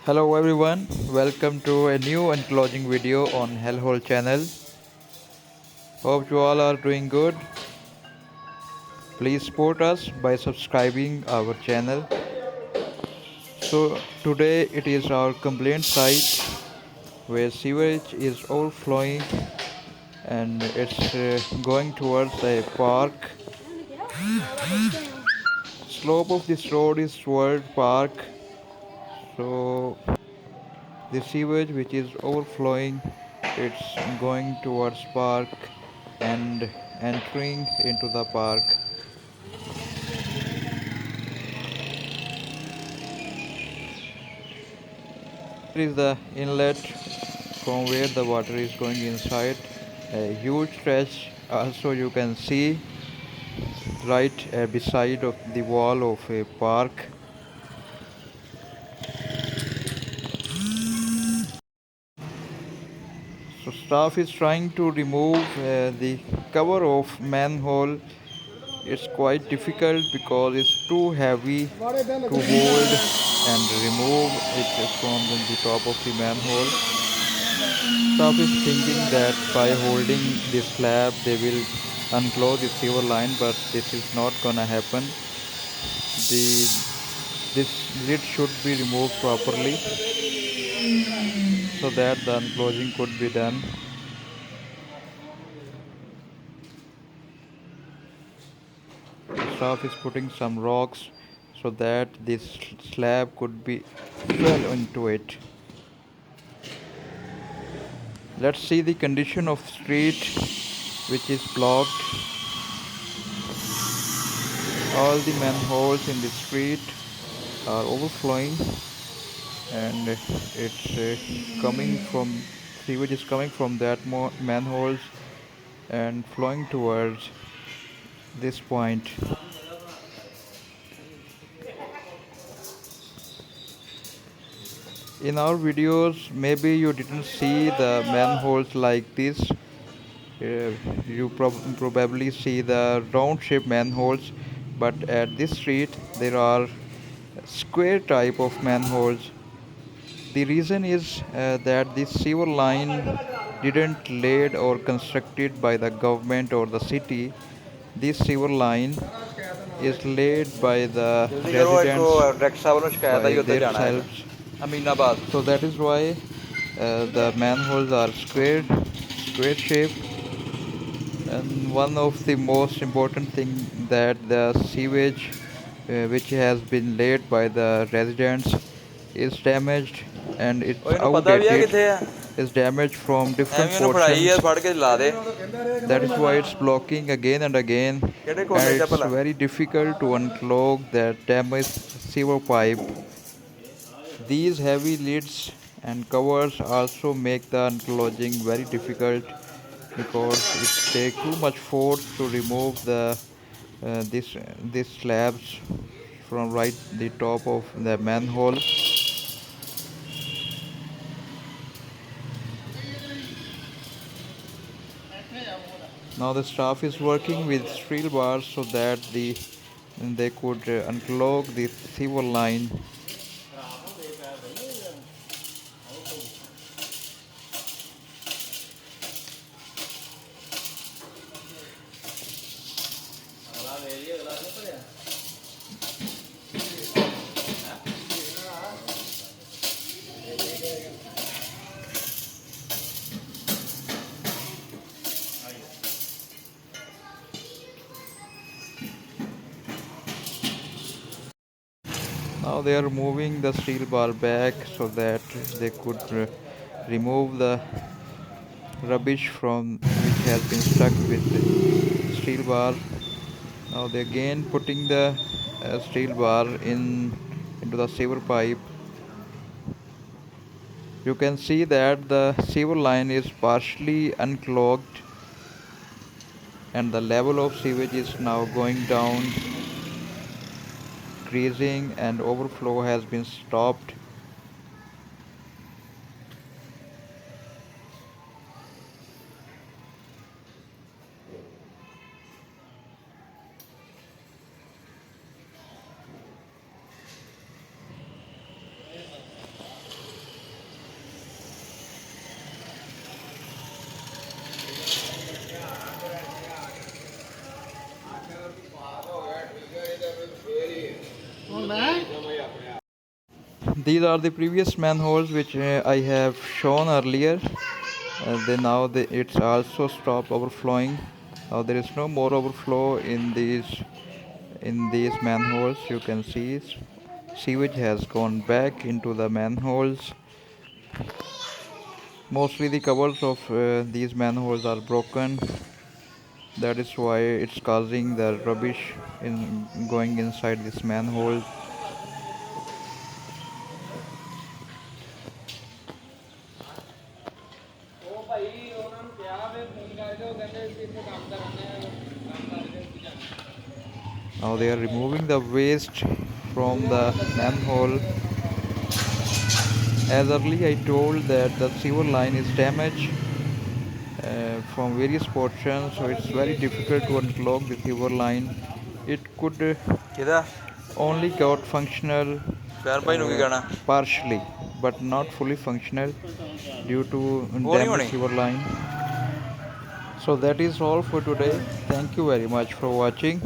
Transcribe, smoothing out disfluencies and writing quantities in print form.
Hello everyone, welcome to a new unclogging video on Hellhole channel. Hope you all are doing good. Please support us by subscribing our channel. So today it is our complaint site where sewage is overflowing and it's going towards a park. Slope of this road is toward park. So the sewage which is overflowing, it's going towards park and entering into the park. Here is the inlet from where the water is going inside. A huge stretch also you can see right beside of the wall of a park. So staff is trying to remove the cover of manhole. It's quite difficult because it's too heavy to hold and remove it from the top of the manhole. Staff is thinking that by holding this slab they will unclog the sewer line, but this is not gonna happen. This lid should be removed properly so that the unclosing could be done. Staff is putting some rocks so that this slab could be fell into it. Let's see the condition of street which is blocked. All the manholes in the street are overflowing and it's coming from sewage is coming from that manholes and flowing towards this point. In our videos maybe you didn't see the manholes like this. You probably see the round shaped manholes, but at this street there are square type of manholes. The reason is that this sewer line didn't laid or constructed by the government or the city. This sewer line is laid by the residents by themselves. So that is why the manholes are square shaped. And one of the most important thing that the sewage which has been laid by the residents is damaged and it's outdated, is damaged from different portions. That is why it's blocking again and again, and it's very difficult to unclog that damaged sewer pipe. These heavy lids and covers also make the unclogging very difficult because it takes too much force to remove the this slabs from right the top of the manhole. Now the staff is working with steel bars so that they could unclog the sewer line. Now they are moving the steel bar back so that they could remove the rubbish from which has been stuck with the steel bar. Now they again putting the steel bar into the sewer pipe. You can see that the sewer line is partially unclogged and the level of sewage is now going down, decreasing, and overflow has been stopped. These are the previous manholes which I have shown earlier. It's also stopped overflowing. Now there is no more overflow in these manholes. You can see sewage has gone back into the manholes. Mostly the covers of these manholes are broken. That is why it's causing the rubbish in going inside this manhole. Now they are removing the waste from the manhole. As earlier I told that the sewer line is damaged from various portions, so it's very difficult to unclog the sewer line. It could only got functional partially, but not fully functional due to damaged sewer line. So that is all for today. Thank you very much for watching.